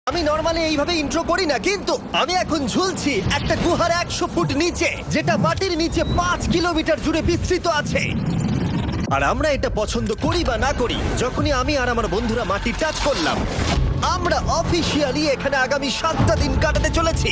আমি নরমালি এইভাবে ইন্ট্রো করি না, কিন্তু আমি এখন ঝুলছি একটা গুহার 100 ফুট নিচে, যেটা মাটির নিচে 5 কিলোমিটার জুড়ে বিস্তৃত আছে। আর আমরা এটা পছন্দ করি বা না করি, যখনই আমি আর আমার বন্ধুরা মাটি টাচ করলাম, আমরা অফিসিয়ালি এখানে আগামী 7টা দিন কাটাতে চলেছি।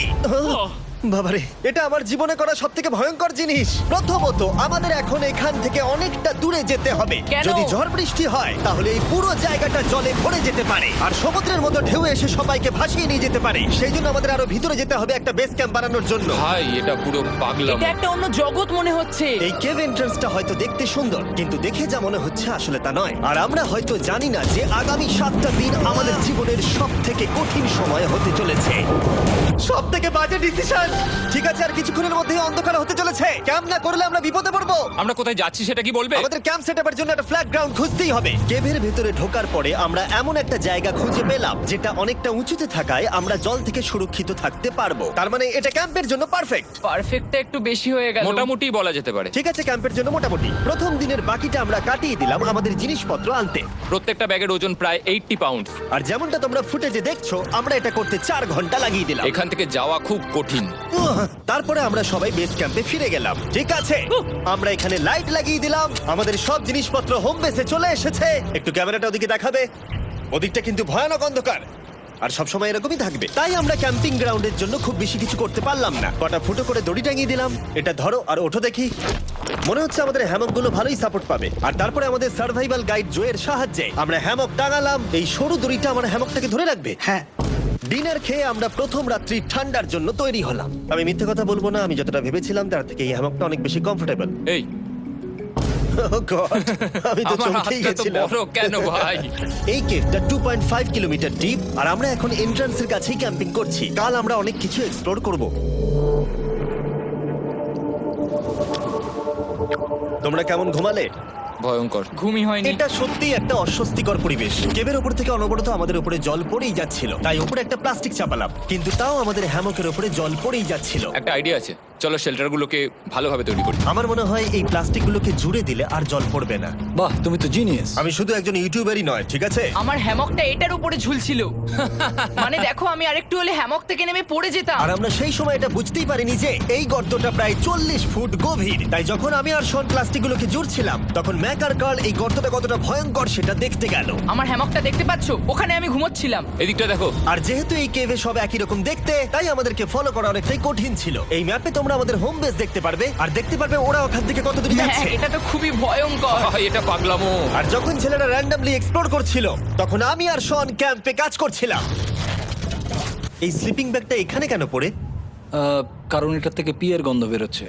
বাবারে, এটা আমার জীবনে করা সবথেকে ভয়ঙ্কর জিনিস। প্রথমত, আমাদের এখন এখান থেকে অনেকটা দূরে যেতে হবে। কেন? যদি ঝড় বৃষ্টি হয় তাহলে এই পুরো জায়গাটা জলে ভরে যেতে পারে, আর সমুদ্রের মতো ঢেউ এসে সবাইকে ভাসিয়ে নিয়ে যেতে পারে। সেই জন্য আমাদের আরো ভিতরে যেতে হবে একটা বেস ক্যাম্প বানানোর জন্য। ভাই এটা পুরো পাগলাম। এটা একটা অন্য জগৎ মনে হচ্ছে। এই কেভ এন্ট্রান্সটা হয়তো দেখতে সুন্দর, কিন্তু দেখে যা মনে হচ্ছে আসলে তা নয়। আর আমরা হয়তো জানি না যে আগামী 7টা দিন আমাদের জীবনের সব থেকে কঠিন সময় হতে চলেছে। সব থেকে বাজে ডিসিশন। ঠিক আছে, আর কিছুক্ষণের মধ্যেই অন্ধকার হতে চলেছে। ক্যাম্প না করলে আমরা বিপদে পড়বো। আমরা কোথায় যাচ্ছি সেটা কি বলবে? আমাদের ক্যাম্প সেটআপের জন্য একটা ফ্ল্যাট গ্রাউন্ড খুঁজতেই হবে। কেভের ভেতরে ঢোকার পরে আমরা এমন একটা জায়গা খুঁজে পেলাম যেটা অনেকটা উঁচুতে থাকায় আমরা জল থেকে সুরক্ষিত থাকতে পারবো। তার মানে এটা ক্যাম্পের জন্য পারফেক্ট। পারফেক্টটা একটু বেশি হয়ে গেল। মোটামুটি বলা যেতে পারে। ঠিক আছে, ক্যাম্পের জন্য মোটামুটি। প্রথম দিনের বাকিটা আমরা কাটিয়ে দিলাম আমাদের জিনিসপত্র আনতে। প্রত্যেকটা ব্যাগের ওজন প্রায় 80 পাউন্ডস। আর যেমনটা তোমরা ফুটেজে দেখছো, আমরা এটা করতে 4 ঘন্টা লাগিয়ে দিলাম। এখান থেকে যাওয়া খুব কঠিন। তারপরে আমরা সবাই বেস ক্যাম্পে ফিরে গেলাম। ঠিক আছে, আমরা এখানে লাইট লাগিয়ে দিলাম। আমাদের সব জিনিসপত্র হোম বেসে চলে এসেছে। একটু ক্যামেরাটা ওদিকে দেখাবে? ওদিকটা কিন্তু ভয়ানক অন্ধকার, আর সবসময় এরকমই থাকবে। তাই আমরা ক্যাম্পিং গ্রাউন্ডের জন্য খুব বেশি কিছু করতে পারলাম না। কটা ফুটো করে দড়ি টাঙিয়ে দিলাম। এটা ধরো আর ওঠো দেখি। মনে হচ্ছে আমাদের হ্যামকগুলো ভালোই সাপোর্ট পাবে। আর তারপরে আমাদের সার্ভাইভাল গাইড জোয়ের সাহায্যে আমরা হ্যামক টাঙালাম। এই সরু দড়িটা আমার হ্যামকটাকে ধরে রাখবে। হ্যাঁ, ডিনার খেয়ে আমরা প্রথম রাত্রি ঠান্ডার জন্য তৈরি হলাম। আমি মিথ্যে কথা বলবো না, আমি যতটা ভেবেছিলাম তার থেকে এই হ্যামকটা অনেক বেশি কমফোর্টেবল। এই আমি তো আমার চমকেই হাতটা তো গেছিলাম। বড় কেন ভাই? এই কেভটা 2.5 কিলোমিটার ডিপ, আর আমরা এখন এন্ট্রান্সের কাছেই ক্যাম্পিং করছি। কাল আমরা অনেক কিছু এক্সপ্লোর করব। তোমরা কেমন ঘুমালে? ভয়ঙ্কর। ঘুমই হয়নি। এটা সত্যিই একটা অস্বস্তিকর পরিবেশ। কেবের উপর থেকে অনবরত আমাদের উপরে জল পড়েই যাচ্ছিল, তাই উপরে একটা প্লাস্টিক চাপালাম, কিন্তু তাও আমাদের হ্যামকের উপরে জল পড়েই যাচ্ছিল। একটা আইডিয়া আছে, চলো শেল্টারগুলোকে ভালোভাবে তৈরি করি। আমার মনে হয় এই প্লাস্টিকগুলোকে জুড়ে দিলে আর জল পড়বে না। বাহ, তুমি তো জিনিয়াস। আমি শুধু একজন ইউটিউবারই নয়, ঠিক আছে? আমার হ্যামকটা এটার উপরে ঝুলছিল। মানে দেখো, আমি আরেকটু হলে হ্যামক থেকে নেমে পড়ে যেতাম। আর আমরা সেই সময় এটা বুঝতেই পারিনি যে এই গর্তটা প্রায় 40 ফুট গভীর। তাই যখন আমি আর শন প্লাস্টিকগুলোকে জুড়ছিলাম, তখন ম্যাক আর কার্ল এই গর্তটা কতটা ভয়ঙ্কর সেটা দেখতে গেল। আমার হ্যামকটা দেখতে পাচ্ছো? ওখানে আমি ঘুমোচ্ছিলাম। এদিকটা দেখো। আর যেহেতু এই কেভে সব একই রকম দেখতে, তাই আমাদেরকে ফলো করা অনেকটাই কঠিন ছিল। এই ম্যাপে তোমরা আমাদের হোম বেস দেখতে পারবে, আর দেখতে পারবে ওরা ওখান থেকে কত দূর হ্যাঁ, যাচ্ছে। এটা তো খুবই ভয়ঙ্কর। ভাই এটা পাগলামো। আর যখন ছেলেরা র্যান্ডমলি এক্সপ্লোর করছিল, তখন আমি আর শন ক্যাম্পে কাজ করছিলাম। এই স্লিপিং ব্যাগটা এখানে কেন পড়ে? কারণ এটার থেকে পিয়ের গন্ধ বেরোচ্ছে।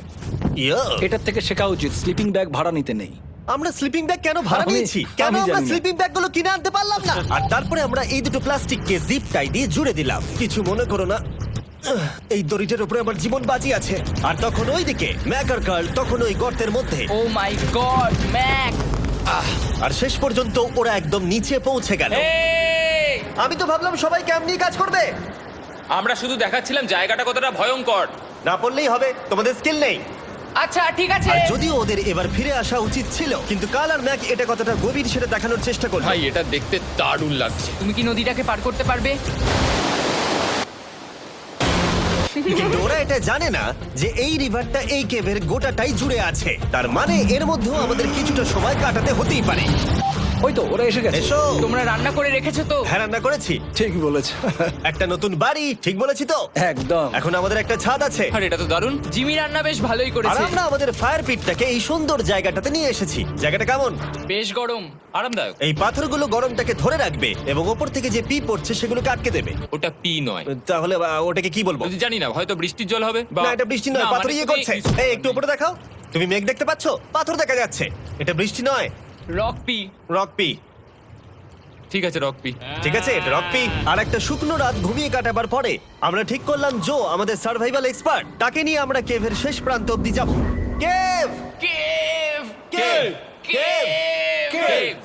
ইয়া, এটার থেকে শেখা উচিত স্লিপিং ব্যাগ ভাড়া নিতে নেই। আমরা স্লিপিং ব্যাগ কেন ভাড়া আমি- নিয়েছি? কেন আমি আমরা জানি না। স্লিপিং ব্যাগ গুলো কিনে আনতে পারলাম না? আর তারপরে আমরা এই দুটো প্লাস্টিককে জিপ টাই দিয়ে জুড়ে দিলাম। কিছু মনে করো না, এই দড়িটার উপরে আমার জীবন বাজি আছে। আর তখন ওইদিকে ম্যাক আর কার্ল তখন ওই গর্তের মধ্যে। ও মাই গড, ম্যাক! আর শেষ পর্যন্ত ওরা একদম নিচে পৌঁছে গেল। এই! আমি তো ভাবলাম সবাই ক্যাম্প নিয়ে কাজ করবে। আমরা শুধু দেখাচ্ছিলাম জায়গাটা কতটা ভয়ঙ্কর। না পড়লেই হবে, তোমাদের স্কিল নেই। আচ্ছা ঠিক আছে। আর যদিও ওদের এবার ফিরে আসা উচিত ছিল, কিন্তু কার্ল আর ম্যাক এটা কতটা গভীর সেটা দেখানোর চেষ্টা করলো। ভাই এটা দেখতে দারুণ লাগছে। তুমি কি নদীটাকে পার করতে পারবে? কিন্তু ওরা এটা জানে না যে এই রিভারটা এই কেভের গোটাটাই জুড়ে আছে। তার মানে এর মধ্যেও আমাদের কিছুটা সময় কাটাতে হতেই পারে। ওই তো ওরা এসে গেছে। এসো। তোমরা রান্না করে রেখেছো তো? হ্যাঁ, রান্না করেছি। ঠিক বলেছ। একটা নতুন বাড়ি, ঠিক বলেছি তো? একদম। এখন আমাদের একটা ছাদ আছে। আর এটা তো দারুণ। জিমি রান্না বেশ ভালোই আর করেছে। আমরা আমাদের ফায়ার পিটটাকে এই সুন্দর জায়গাটাতে নিয়ে এসেছি। জায়গাটা কেমন? বেশ গরম। আরামদায়ক। এই পাথরগুলো গরমটাকে ধরে রাখবে এবং ওপর থেকে যে পি পড়ছে সেগুলোকে আটকে দেবে। ওটা পি নয়। তাহলে ওটাকে কি বলবো? যদি জানি না, হয়তো বৃষ্টির জল হবে বা না, এটা বৃষ্টি নয়, না, পাথর মানে ইয়ে তুমি- করছে। এই একটু উপরে দেখাও। তুমি মেঘ দেখতে পাচ্ছো? পাথর দেখা যাচ্ছে। এটা বৃষ্টি নয়, রক পি। Rock P. ঠিক আছে, রক পি। ঠিক আছে, এটা রক পি। আর একটা শুকনো রাত ঘুমিয়ে কাটাবার পরে আমরা ঠিক করলাম জো আমাদের সার্ভাইভাল এক্সপার্ট, তাকে নিয়ে আমরা কেভের শেষ প্রান্ত অব্দি যাব। Cave, cave! Cave, cave! Cave,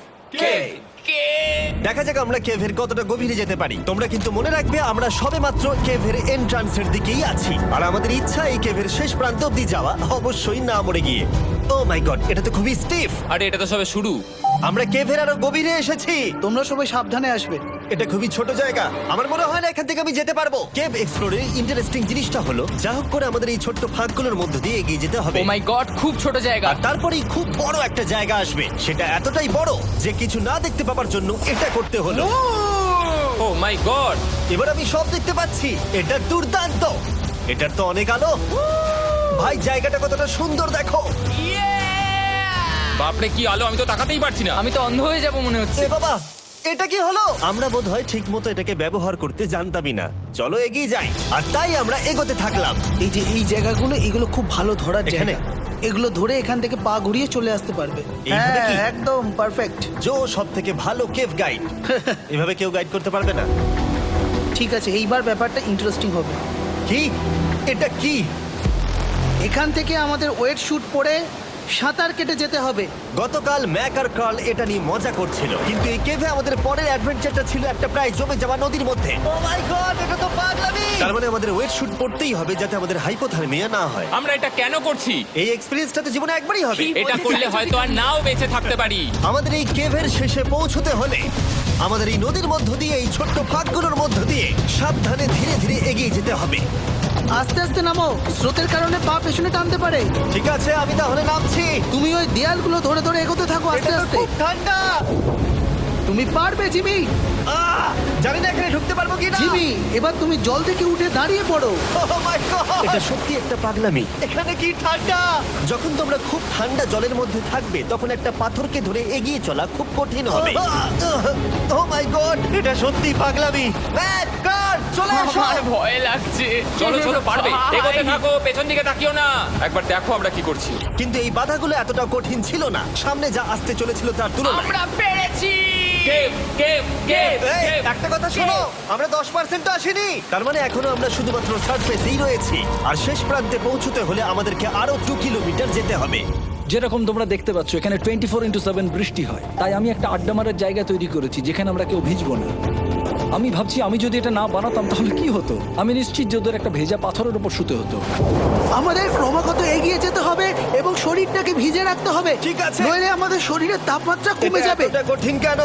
cave. দেখা যাক আমরা কেভের কতটা গভীরে যেতে পারি। তোমরা কিন্তু মনে রাখবে আমরা সবেমাত্র কেভের এন্ট্রান্সের দিকেই আছি, আর আমাদের ইচ্ছা এই কেভের শেষ প্রান্ত অব্দি যাওয়া, অবশ্যই না মরে গিয়ে। ও মাই গড, এটা তো খুবই স্টিফ। আরে এটা তো সবে শুরু। আমরা কেভের আরো গভীরে এসেছি। তোমরা সবাই সাবধানে আসবে। এটা খুবই ছোট জায়গা, আমার মনে হয় না এখান থেকে আমি যেতে পারবো। কেভ এক্সপ্লোরের ইন্টারেস্টিং জিনিসটা হলো যা হোক করে আমাদের এই ছোট্ট ফাঁকগুলোর মধ্যে দিয়ে এগিয়ে যেতে হবে, ও মাই গড, খুব ছোট জায়গা। আর তারপরেই খুব বড় একটা জায়গা আসবে, সেটা এতটাই বড় যে কিছু না দেখতে পাওয়ার জন্য এটা করতে হলো। ও মাই গড! এবার আমি সব দেখতে পাচ্ছি, এটা দুর্দান্ত। এটার তো অনেক আলো। ভাই জায়গাটা কতটা সুন্দর দেখো। বাপরে কি আলো, আমি তো তাকাতেই পারছি না। আমি তো অন্ধ হয়ে যাব মনে হচ্ছে। এ বাবা, এটা কি হলো? আমরা বোধহয় ঠিক মতো এটাকে ব্যবহার করতে জানতামই না। চলো এগিয়ে যাই। আর তাই আমরা এগোতে থাকলাম। এই যে এই জায়গাগুলো, এগুলো খুব ভালো ধরার এখানে? জায়গা। এগুলো ধরে এখান থেকে পা ঘুরিয়ে চলে আসতে পারবে। এইভাবে কি? হ্যাঁ, একদম পারফেক্ট। জো সব থেকে ভালো কেভ গাইড। এভাবে কেউ গাইড করতে পারবে না। ঠিক আছে, এইবার ব্যাপারটা ইন্টারেস্টিং হবে। কি? এটা কি? এখান থেকে আমাদের ওয়েট শুট পরে সাঁতার কেটে যেতে হবে। গতকাল ম্যাক আর কার্ল এটা নিয়ে মজা করছিল, কিন্তু এই কেভে আমাদের পরের অ্যাডভেঞ্চারটা ছিল একটা প্রায় জমে যাওয়া নদীর মধ্যে। ও মাই গড, এটা তো পাগলামি! তার মানে আমাদের ওয়েট শুট পড়তেই হবে যাতে আমাদের হাইপোথার্মিয়া না হয়। আমরা এটা কেন করছি? এই এক্সপেরিয়েন্সটা তো জীবনে একবারই হবে। এটা করলে হয়তো আর নাও বেঁচে থাকতে পারি। আমাদের এই কেভের শেষে পৌঁছতে হলে আমাদের এই নদীর মধ্য দিয়ে, এই ছোট্ট ফাঁকগুলোর মধ্য দিয়ে সাবধানে ধীরে ধীরে এগিয়ে যেতে হবে। আস্তে আস্তে নামো, স্রোতের কারণে পা পেছনে টানতে পারে। ঠিক আছে, আমি তাহলে নামছি। তুমি ওই দেয়ালগুলো ধরে ধরে এগোতে থাকো আস্তে এটা তো আস্তে। খুব ঠান্ডা। তুমি পারবে জিমি। জানি না এখানে ঢুকতে পারবো কি না। জিমি, এবার তুমি জল থেকে উঠে দাঁড়িয়ে পড়ো। এটা সত্যি একটা পাগলামি। এখানে কি ঠান্ডা! যখন তোমরা খুব ঠান্ডা জলের মধ্যে থাকবে তখন একটা পাথরকে ধরে এগিয়ে চলা খুব কঠিন হবে। ও মাই গড, এটা সত্যি পাগলামি। ম্যাক, কার, চলে আসো। আমার ভয় লাগছে। চলো চলো, পারবে। ভাই। এগোতে থাকো, পেছন দিকে তাকিও না। একবার দেখো আমরা কি করছি। কিন্তু এই বাধাগুলো এতটা কঠিন ছিল না সামনে যা আসতে চলেছিল তার তুলনায়। আমরা পেরেছি। কেভ কেভ কেভ এই, কেভ। একটা কথা শোনো, আমরা 10% আসিনি। তার মানে এখনো আমরা শুধুমাত্র সার্ফেসেই রয়েছি, আর শেষ প্রান্তে পৌঁছতে হলে আমাদেরকে আরো 2 কিলোমিটার যেতে হবে। যেরকম তোমরা দেখতে পাচ্ছ এখানে 24/7 বৃষ্টি হয়, তাই আমি একটা আড্ডা মারার জায়গা তৈরি করেছি যেখানে আমরা কেউ ভিজবো না। আমি ভাবছি আমি যদি এটা না বানাতাম তাহলে কি হতো। আমি নিশ্চিত যে ওদের একটা ভেজা পাথরের উপর শুতে হতো। আমাদের ক্রমাগত এগিয়ে যেতে হবে এবং শরীরটাকে ভিজে রাখতে হবে। ঠিক আছে। নইলে আমাদের শরীরের তাপমাত্রা কমে এটা যাবে। এতটা কঠিন কেন?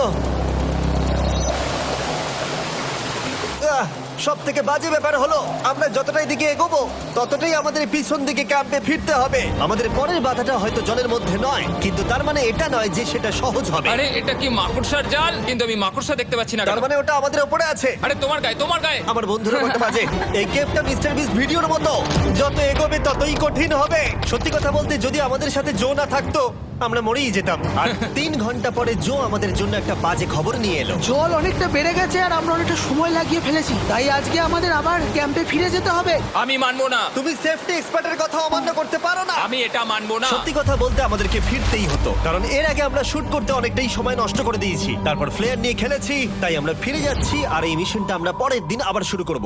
সব থেকে বাজে ব্যাপার হলো আমরা যতটাই দিকে এগোবো ততটাই আমাদের পিছন দিকে ক্যাম্পে ফিরতে হবে। আমাদের পরের বাধাটা হয়তো জলের মধ্যে নয়, কিন্তু তার মানে এটা নয় যে সেটা সহজ হবে। আরে এটা কি মাকড়সার জাল? কিন্তু আমি মাকড়সা দেখতে পাচ্ছি না। তার কেন? মানে ওটা আমাদের উপরে আছে। আরে তোমার গায়ে, তোমার গায়ে। আমার বন্ধুরা কত বাজে। এই গেমটা মিস্টার বিস ভিডিওর মতো, যত এগোবে ততই কঠিন হবে। সত্যি কথা বলতে যদি আমাদের সাথে জো না থাকতো আমরা মরেই যেতাম। আর 3 ঘন্টা পরে জো আমাদের জন্য একটা বাজে খবর নিয়ে এলো। জল অনেকটা বেড়ে গেছে আর আমরা অনেকটা সময় লাগিয়ে ফেলেছি, তাই আজকে আমাদের আবার ক্যাম্পে ফিরে যেতে হবে। আমি মানবো না। তুমি সেফটি এক্সপার্টের কথা অমান্য করতে পারো না। আমি এটা মানবো না। সত্যি কথা বলতে আমাদেরকে ফিরতেই হতো, কারণ এর আগে আমরা শুট করতে অনেকটাই সময় নষ্ট করে দিয়েছি। তারপর ফ্লেয়ার নিয়ে খেলেছি, তাই আমরা ফিরে যাচ্ছি আর এই মিশনটা আমরা পরের দিন আবার শুরু করব।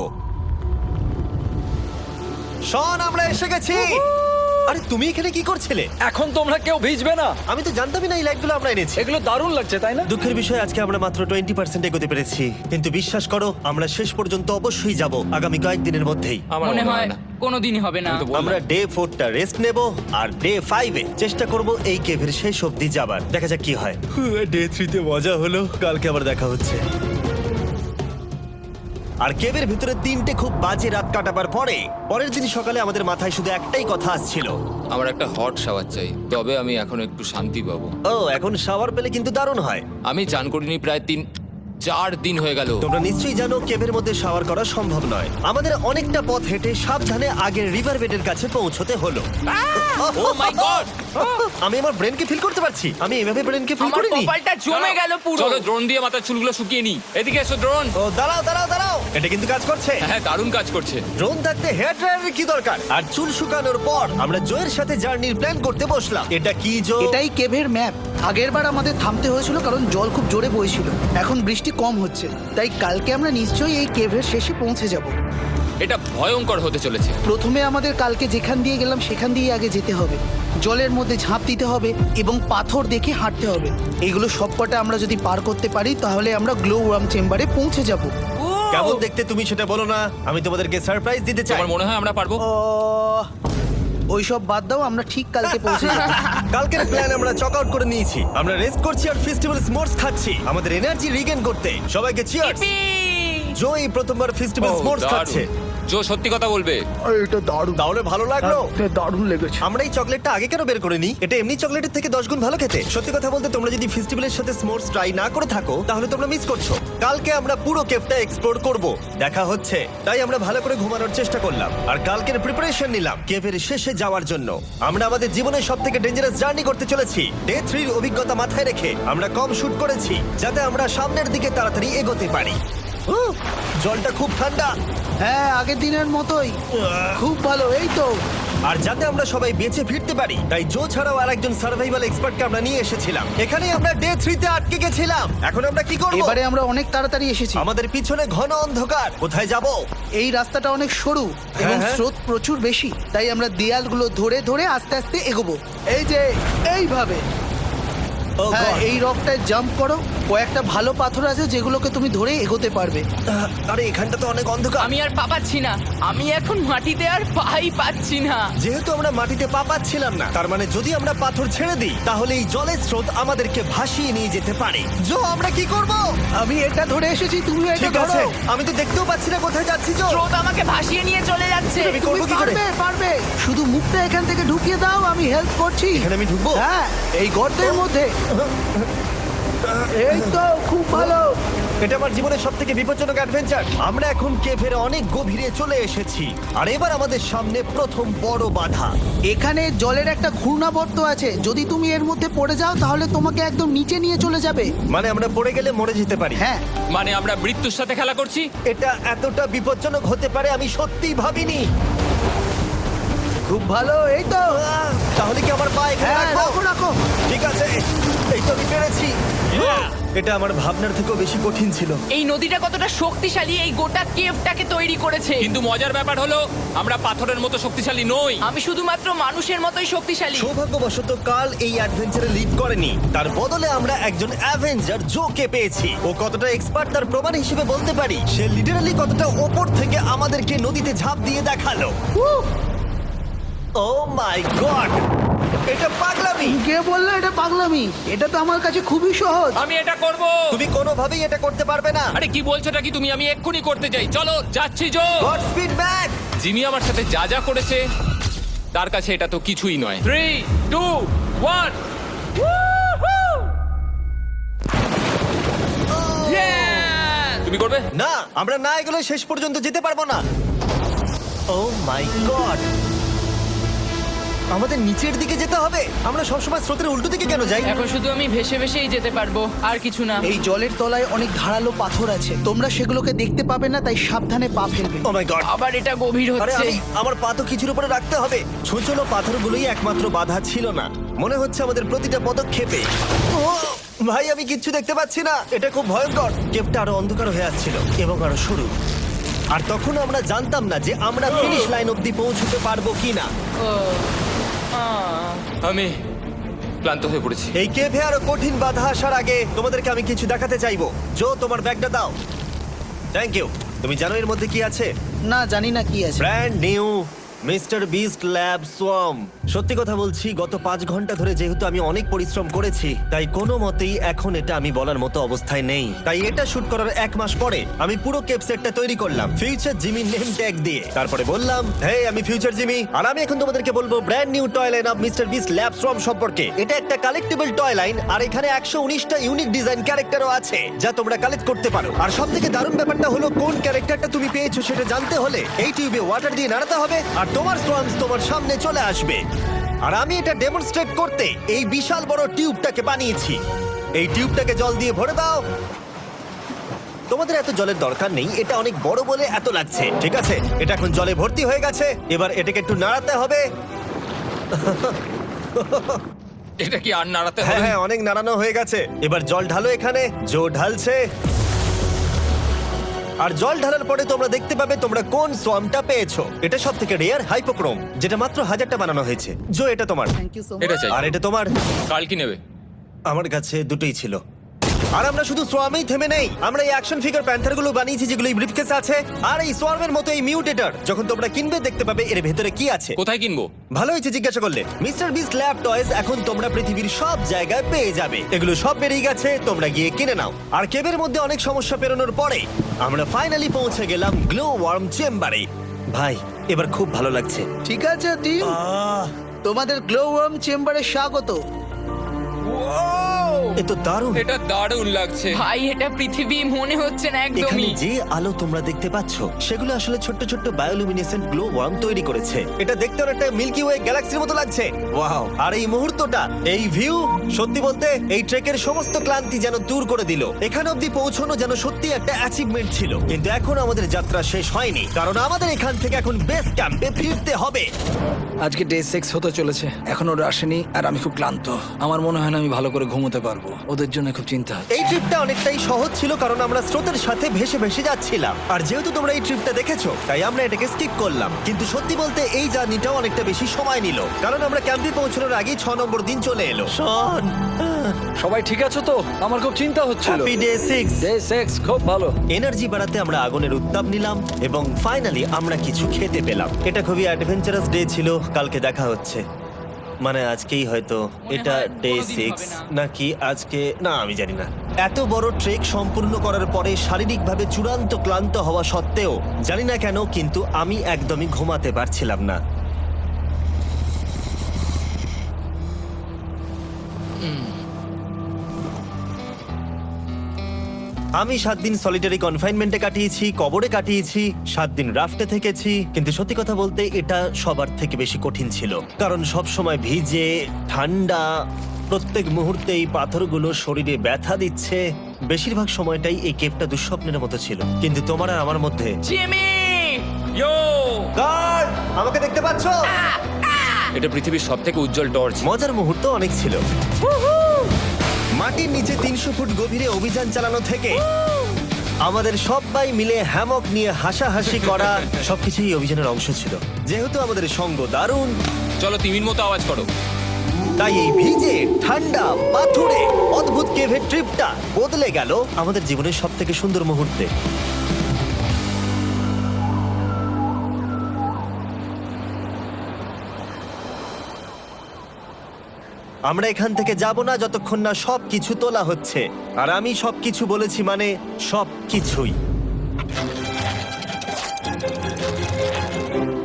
শন, আমরা এসে গেছি। আরে তুমি এখানে কি করছিলে? এখন তোমরা কেউ ভিজবে না। আমি তো জানতামই না এই লাইটগুলো আমরা এনেছি। এগুলো দারুণ লাগছে তাই না? দুঃখের বিষয় আজকে আমরা মাত্র 20% এগোতে পেরেছি, কিন্তু বিশ্বাস করো আমরা শেষ পর্যন্ত অবশ্যই যাব আগামী কয়েকদিনের মধ্যেই। আমার মনে হয় কোনোদিনই হবে না। আমি তো বললাম। আমরা ডে 4টা রেস্ট নেব আর ডে 5 এ চেষ্টা করব এই কেভের শেষ অবধি যাবার। দেখা যাক কি হয়। ডে 3 তে মজা হলো, কালকে আবার দেখা হচ্ছে। আর কেভের ভিতরে 3টে খুব বাজে রাত কাটাবার পরে পরের দিন সকালে আমাদের মাথায় শুধু একটাই কথা আসছিল। আমার একটা হট শাওয়ার চাই, তবে আমি এখন একটু শান্তি পাবো। ও, এখন শাওয়ার পেলে কিন্তু দারুণ হয়। আমি চান করিনি প্রায় 3-4 দিন হয়ে গেল। তোমরা নিশ্চয়ই জানো কেভের মধ্যে শাওয়ার করা সম্ভব নয়। আমাদের অনেকটা পথ হেঁটে সাবধানে আগের রিভার বেডের কাছে পৌঁছতে হলো। ও মাই গড! আমি আমার ব্রেনকে ফিল করতে পারছি। আমি এভাবে ব্রেনকে ফিল আমার করিনি। কপালটা জমে গেল পুরো। চলো ড্রোন দিয়ে মাথার চুলগুলো শুকিয়ে নি। এদিকে এসো ড্রোন। ও দাঁড়াও দাঁড়াও দাঁড়াও, এটা কিন্তু কাজ করছে। হ্যাঁ, দারুণ কাজ করছে। ড্রোন থাকতে হেয়ার ড্রায়ারের কি দরকার? আর চুল শুকানোর পর আমরা জোয়ের সাথে জার্নির প্ল্যান করতে বসলাম। এটা কি জো? এটাই কেভের ম্যাপ। আগেরবার আমাদের থামতে হয়েছিল কারণ জল খুব জোরে বইছিল। এখন বৃষ্টি কম হচ্ছে, তাই কালকে আমরা নিশ্চয়ই এই কেভের শেষে পৌঁছে যাব। এটা ভয়ঙ্কর হতে চলেছে। প্রথমে আমাদের কালকে যেখান দিয়ে গেলাম সেখান দিয়ে আগে যেতে হবে। জলের মধ্যে ঝাঁপ দিতে হবে এবং পাথর দেখে হাঁটতে হবে। এগুলো সবকটা আমরা যদি পার করতে পারি তাহলে আমরা গ্লো ওয়ার্ম চেম্বারে পৌঁছে যাব। কেমন দেখতে তুমি সেটা বলো না, আমি তোমাদেরকে সারপ্রাইজ দিতে চাই। আমার মনে হয় আমরা পারবো। ওইসব বাদ দাও, আমরা ঠিক কালকে পৌঁছে যাবো। কালকের প্ল্যান আমরা চক আউট করে নিয়েছি। আমরা রেস্ট করছি আর ফেস্টিভ্যাল স্মোর্স খাচ্ছি আমাদের এনার্জি রিগেন করতে। সবাইকে চিয়ার্স। Yippee! জো এই প্রথমবার ফেস্টিভ্যাল ও, স্মোর্স দারুণ। খাচ্ছে। জো সত্যি কথা বলবে। এটা দারুণ, তাহলে ভালো লাগলো? দারুণ লেগেছে। আমরা এই চকলেটটা আগে কেন বের করিনি? এটা এমনি চকলেটের থেকে 10 গুণ ভালো খেতে। সত্যি কথা বলতে তোমরা যদি ফেস্টিভ্যালের সাথে স্মোর্স ট্রাই না করে থাকো তাহলে তোমরা মিস করছো। কালকে আমরা পুরো কেভটা এক্সপ্লোর করব, দেখা হচ্ছে। তাই আমরা ভালো করে ঘুমানোর চেষ্টা করলাম আর কালকের প্রিপারেশন নিলাম কেভের শেষে যাওয়ার জন্য। আমরা আমাদের জীবনের সবথেকে ডেঞ্জারাস জার্নি করতে চলেছি। ডে 3 এর অভিজ্ঞতা মাথায় রেখে আমরা কম শুট করেছি যাতে আমরা সামনের দিকে তাড়াতাড়ি এগোতে পারি। জলটা খুব ঠান্ডা হ্যাঁ, আগের দিনের মতোই খুব ভালো। এই তো আর যাতে আমরা সবাই বেঁচে ফিরতে পারি তাই জো ছাড়াও আরেকজন সার্ভাইভাল এক্সপার্টকে আমরা নিয়ে এসেছিলাম। এখানেই আমরা ডে 3 তে আটকে গেছিলাম। এখন আমরা কি করব? এবারে আমরা অনেক তাড়াতাড়ি এসেছি। আমাদের পিছনে ঘন অন্ধকার, কোথায় যাব? এই রাস্তাটা অনেক সরু এবং হ্যাঁ। স্রোত প্রচুর বেশি, তাই আমরা দেয়ালগুলো ধরে ধরে আস্তে আস্তে এগোবো। এই যে এইভাবে। Oh হ্যাঁ, God! এই রকটায় জাম্প করো। কয়েকটা ভালো পাথর আছে যেগুলোকে তুমি ধরে এগোতে পারবে। আরে এখানটা তো অনেক অন্ধকার। আমি আর পা পাচ্ছি না, আমি এখন মাটিতে আর পাই পাচ্ছি না। যেহেতু আমরা মাটিতে পা পাচ্ছিলাম না, তার মানে যদি আমরা পাথর ছেড়ে দিই তাহলে এই জলের স্রোত আমাদেরকে ভাসিয়ে নিয়ে যেতে পারে। জো, আমরা কি করব? আমি এটা ধরে এসেছি, তুমি এটা ঠিক ধরো। আছে, আমি তো দেখতেও পাচ্ছি না কোথায় যাচ্ছি। জো, স্রোত আমাকে ভাসিয়ে নিয়ে চলে যাচ্ছে। আমি তুমি করবো কি করে? পারবে, পারবে। শুধু মুখটা এখান থেকে ঢুকিয়ে দাও, আমি হেল্প করছি। এখানে আমি ঢুকবো? হ্যাঁ, এই গর্তের মধ্যে। এই তো খুব ভালো। এটা আমার জীবনের সবথেকে বিপজ্জনক অ্যাডভেঞ্চার। আমরা এখন কেভের অনেক গভীরে চলে এসেছি আর এবার আমাদের সামনে প্রথম বড় বাধা। এখানে জলের একটা ঘূর্ণাবর্ত আছে, যদি তুমি এর মধ্যে পড়ে যাও তাহলে তোমাকে একদম নিচে নিয়ে চলে যাবে। মানে আমরা পড়ে গেলে মরে যেতে পারি। হ্যাঁ, মানে আমরা মৃত্যুর সাথে খেলা করছি। এটা এতটা বিপজ্জনক হতে পারে আমি সত্যিই ভাবিনি। খুব ভালো। এই তো। তাহলে কি আমার পা এখানে হ্যাঁ, রাখবো? রাখো রাখো। ঠিক আছে, এই তো আমি পেরেছি। এটা আমার ভাবনার থেকেও বেশি কঠিন ছিল। এই নদীটা কতটা শক্তিশালী এই গোটা কেভটাকে তৈরি করেছে। কিন্তু মজার ব্যাপার হলো আমরা পাথরের মতো শক্তিশালী নই। আমি শুধুমাত্র মানুষের মতোই শক্তিশালী। সৌভাগ্যবশত কাল এই অ্যাডভেঞ্চারে লিড করেনি, তার বদলে আমরা একজন অ্যাভেঞ্জার জোকে পেয়েছি। ও কতটা এক্সপার্ট তার প্রমাণ হিসেবে বলতে পারি। সে লিটারালি কতটা ওপর থেকে আমাদেরকে নদীতে ঝাঁপ দিয়ে দেখালো। ও মাই গড, এটা পাগলামি। কে বললো এটা পাগলামি? এটা তো আমার কাছে খুবই সহজ। আমি এটা করব। তুমি কোনোভাবেই এটা করতে পারবে না। আরে কি বলছোটা কি তুমি? আমি এক্ষুনি করতে চাই। চলো যাচ্ছি Joe. Godspeed back. Jimmy আমার সাথে যা যা করেছে তার কাছে এটা তো কিছুই নয়। 3, 2, 1। তুমি করবে? না, আমরা না এগুলো শেষ পর্যন্ত যেতে পারবো না। ও মাই গড, আমাদের নিচের দিকে যেতে হবে। আমরা সবসময় স্রোতের উল্টো দিকে কেন যাই? এখন শুধু আমি ভেসে ভেসেই যেতে পারবো, আর কিছু না। এই জলের তলায় অনেক ধারালো পাথর আছে, তোমরা সেগুলোকে দেখতে পাবে না, তাই সাবধানে পা ফেলবে। ও মাই গড, আবার এটা গভীর আরে হচ্ছে। আমার পা তো কিছুর উপরে রাখতে হবে। ছোট পাথরগুলোই একমাত্র বাধা ছিল না, মনে হচ্ছে আমাদের প্রতিটা পদক্ষেপে। ও ভাই, আমি কিচ্ছু দেখতে পাচ্ছি না। এটা খুব ভয়ঙ্কর। কেভটা আরো অন্ধকার হয়ে আসছিল এবং আরো সরু। আর তখন আমরা জানতাম না যে আমরা ফিনিশ লাইন অবধি পৌঁছতে পারবো কিনা। আমি ক্লান্ত হয়ে পড়েছি। এই কেভে আরো কঠিন বাধা আসার আগে তোমাদেরকে আমি কিছু দেখাতে চাইবো। জো, তোমার ব্যাগটা দাও। Thank you. তুমি জানো এর মধ্যে কি আছে? না, জানি না কি আছে। Brand new mister beast lab swamp. সত্যি কথা বলছি, গত 5 ঘন্টা ধরে যেহেতু আমি অনেক পরিশ্রম করেছি, তাই কোনো মতেই এখন এটা আমি বলার মতো অবস্থায় নেই। তাই এটা শুট করার 1 মাস পরে আমি পুরো কেপ সেটটা তৈরি করলাম ফিউচার জিমি নেম ট্যাগ দিয়ে। তারপরে বললাম, হেই, আমি ফিউচার জিমি, আর আমি এখন তোমাদেরকে বলবো brand new toy line of mister beast lab swamp সম্পর্কে। এটা একটা কালেক্টেবল টয় লাইন, আর এখানে 119টা ইউনিক ডিজাইন ক্যারেক্টারও আছে যা তোমরা কালেক্ট করতে পারো। আর সবথেকে দারুণ ব্যাপারটা হলো, কোন ক্যারেক্টারটা তুমি পেয়েছো সেটা জানতে হলে এই টিউবে ওয়াটার দিয়ে নাড়াতে হবে আর তোমার সোয়ামস তোমার সামনে চলে আসবে। আর আমি এটা ডেমনস্ট্রেট করতে এই বিশাল বড় টিউবটাকে বানিয়েছি। এই টিউবটাকে জল দিয়ে ভরে দাও। তোমাদের এত জলের দরকার নেই, এটা অনেক বড় বলে এত লাগছে। ঠিক আছে, এটা এখন জলে ভর্তি হয়ে গেছে। এবার এটাকে একটু নাড়াতে হবে। এটা কি আর নাড়াতে হ্যাঁ হবে? হ্যাঁ, অনেক নাড়ানো হয়ে গেছে। এবার জল ঢালো এখানে। জো ঢালছে। আর জল ঢালার পরে তোমরা দেখতে পাবে তোমরা কোন সোয়ামটা পেয়েছো। এটা সব থেকে রেয়ার হাইপোক্রোম, যেটা মাত্র 1000টা বানানো হয়েছে। জো, এটা তোমার। থ্যাংক ইউ সো এটা মাচ। চাই। আর এটা তোমার। কাল কি নেবে? আমার কাছে দুটোই ছিল। আর আমরা শুধু সোয়ামেই থেমে নেই, আমরা এই অ্যাকশন ফিগার প্যান্থার গুলো বানিয়েছি যেগুলো এই ব্রিফকেসে আছে, আর এই সোয়ার্মের মতো এই মিউটেটর। যখন তোমরা কিনবে দেখতে পাবে এর ভেতরে কি আছে। কোথায় কিনবো? ভালো হয়েছে জিজ্ঞাসা করলে। মিস্টার বিস্ট ল্যাব টয়েস এখন তোমরা পৃথিবীর সব জায়গায় পেয়ে যাবে। এগুলো সব বেরিয়ে গেছে, তোমরা গিয়ে কিনে নাও। আর কেবের মধ্যে অনেক সমস্যা পেরোনোর পরে আমরা ফাইনালি পৌঁছে গেলাম গ্লো ওয়ার্ম চেম্বারে। ভাই এবার খুব ভালো লাগছে। ঠিক আছে টিম, তোমাদের গ্লো ওয়ার্ম চেম্বারে স্বাগত। এ তো দারুণ। এটা দারুণ লাগছে। ভাই এটা পৃথিবী মনে হচ্ছে না এখানে একদমই। যে আলো তোমরা দেখতে পাচ্ছ সেগুলো আসলে ছোট্ট ছোট্ট বায়োলুমিনেসেন্ট গ্লো ওয়ার্ম তৈরি করেছে। এটা দেখতে অনেকটা মিল্কি ওয়ে গ্যালাক্সির মতো লাগছে। ওয়াও! আর এই মুহূর্তটা, এই ভিউ, সত্যি বলতে এই ট্রেকের সমস্ত ক্লান্তি যেন দূর করে দিল। এখান অবধি পৌঁছানো যেন সত্যি একটা অ্যাচিভমেন্ট ছিল। কিন্তু এখন আমাদের যাত্রা শেষ হয়নি, কারণ আমাদের এখান থেকে এখন বেস ক্যাম্পে ফিরতে হবে। আজকে ডে 6 হতে চলেছে, এখনো ওরা আসেনি আর আমি খুব ক্লান্ত। আমার মনে হয় না আমি ভালো করে ঘুমোতে পারবো। ওদের জন্য খুব চিন্তা হচ্ছে। এই ট্রিপটা অনেকটাই সহজ ছিল কারণ আমরা স্রোতের সাথে ভেসে ভেসে যাচ্ছিলাম। আর যেহেতু তোমরা এই ট্রিপটা দেখেছো তাই আমরা এটাকে স্কিপ করলাম। কিন্তু সত্যি বলতে এই জার্নিটাও অনেকটা বেশি সময় নিল, কারণ আমরা ক্যাম্পে পৌঁছানোর আগেই 6 নম্বর দিন চলে এলো। শন, সবাই ঠিক আছে তো? আমার খুব চিন্তা হচ্ছিল। Happy day 6। ডে 6 খুব ভালো। এনার্জি বাড়াতে আমরা আগুনের উত্তাপ নিলাম এবং ফাইনালি আমরা কিছু খেতে পেলাম। এটা খুবই অ্যাডভেঞ্চারাস ডে ছিল। কালকে দেখা হচ্ছে, মানে আজকেই হয়তো। এটা হয় ডে কোনোদিন 6 হবে না। নাকি আজকে, না আমি জানি না। এত বড় ট্রেক সম্পূর্ণ করার পরে শারীরিকভাবে চূড়ান্ত ক্লান্ত হওয়া সত্ত্বেও জানি না কেন কিন্তু আমি একদমই ঘুমাতে পারছিলাম না। আমি 7 দিন সলিটারি কনফাইনমেন্টে কাটিয়েছি, কবরে কাটিয়েছি, 7 দিন রাফটে থেকেছি। কিন্তু সত্যি কথা বলতে এটা সবার থেকে বেশি কঠিন ছিল, কারণ সব সময় ভিজে, ঠান্ডা, প্রত্যেক মুহূর্তে এই পাথরগুলো শরীরে ব্যথা দিচ্ছে। বেশিরভাগ সময়টাই এই কেভটা দুঃস্বপ্নের মতো ছিল। কিন্তু তোমার আর আমার মধ্যে জিমি! ইয়ো! গার্ড, আমাকে দেখতে পাচ্ছো? এটা পৃথিবীর সবথেকে উজ্জ্বল টর্চ। মজার মুহূর্ত অনেক ছিল। মাটির নিচে 300 ফুট গভীরে অভিযান চালানো থেকে আমাদের সবাই মিলে হ্যামক নিয়ে হাসাহাসি করা সবকিছুই এই অভিযানের অংশ ছিল। যেহেতু আমাদের সঙ্গ দারুণ, চলো তিমির মতো আওয়াজ করো। তাই এই ভিজে, ঠান্ডা, পাথুরে অদ্ভুত কেভের ট্রিপটা বদলে গেল আমাদের জীবনের সব থেকে সুন্দর মুহূর্তে। আমরা এখান থেকে যাব না যতক্ষণ না সবকিছু তোলা হচ্ছে। আর আমি সবকিছু বলেছি মানে সবকিছুই।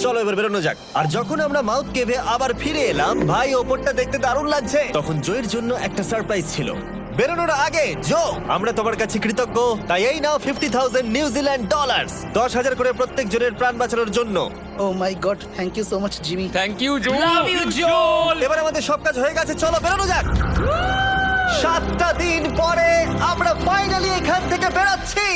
চলো এবার বেরোনো যাক। আর যখন আমরা মাউথ কেভে আবার ফিরে এলাম, ভাই ওপরটা দেখতে দারুণ লাগছে। তখন জয়ের জন্য একটা সারপ্রাইজ ছিল। বেরোনোর আগে জো, আমরা তোমার কাছে কৃতজ্ঞ। তাই এই নাও $50,000 নিউজিল্যান্ড ডলার্স, 10,000 করে প্রত্যেক জনের প্রাণ বাঁচানোর জন্য। Oh my God, thank you so much Jimmy. Thank you Joe. Love you Joel! এবার আমাদের সব কাজ হয়ে গেছে, চলো বেরোনো যাক। 7টা দিন পরে আমরা ফাইনালি এখান থেকে বেরোচ্ছি।